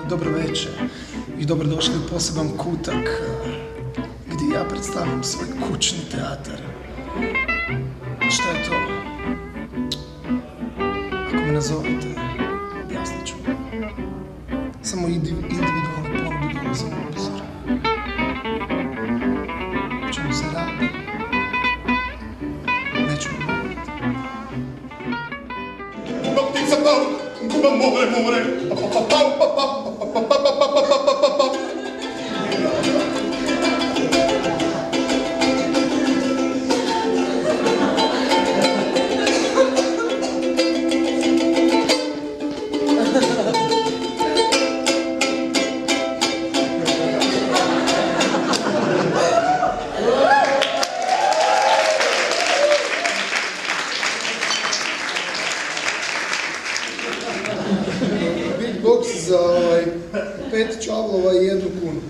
dobro večer i dobrodošli u poseban kutak gdje ja predstavljam svoj kućni teatar. Šta je to? Ako me nazovete, objasnit ću. Samo individualne ponude dolazim u obzir. O čemu se radi? Neću vam govoriti. Ptica pauk, kuba more, more. Box za 5 čavlova i 1 kunu.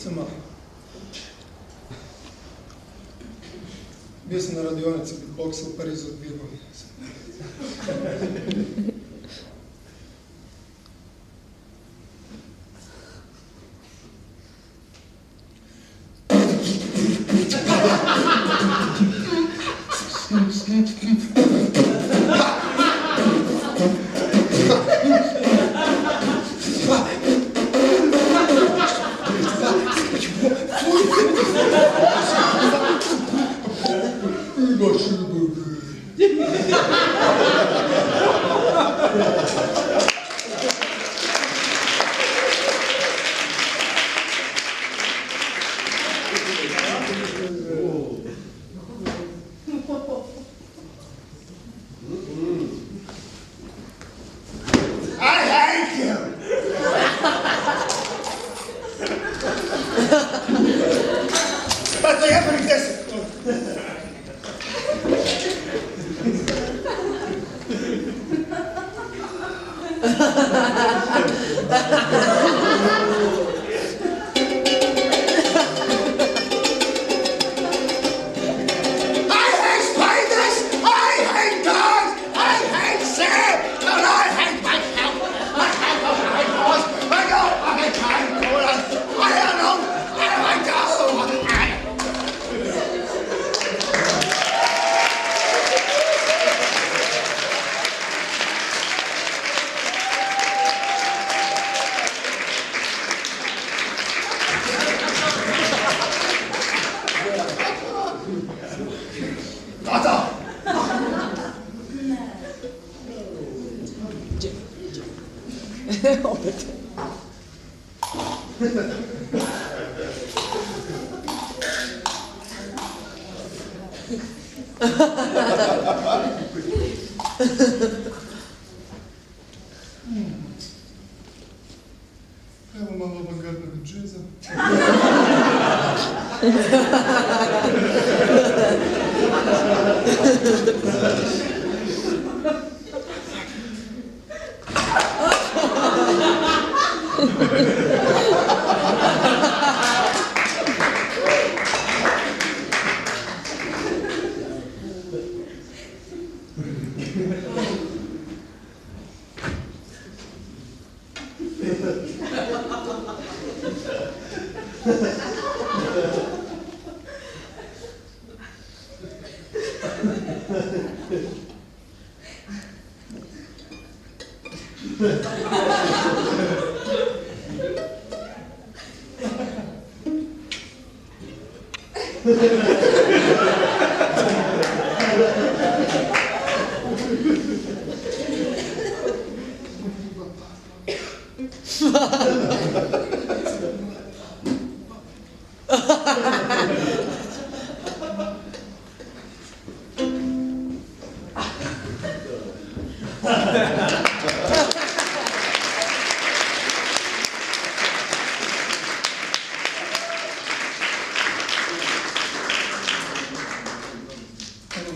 Samo. Bio sam na radionici beatboxa u Parizu od 2 godine. Pa to je prvih 10. Tata! Opet. Evo malo avangardnog džeza.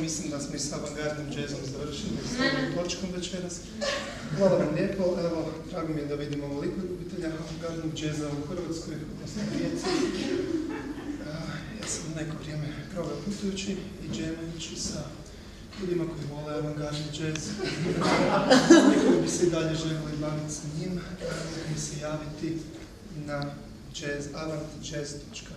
Mislim da smo i s avangardnim džezom završili s ovom točkom večeras. Hvala vam lijepo, evo, drago mi je da vidimo ovoliko ljubitelja avangardnog džeza u Hrvatskoj, odnosno Rijeci. Ja sam neko vrijeme proveo putujući i džemajući sa ljudima koji vole avangardni džez. Oni koji bi se i dalje želeli baviti s njim, mogu mi se javiti na avantjazz.hr.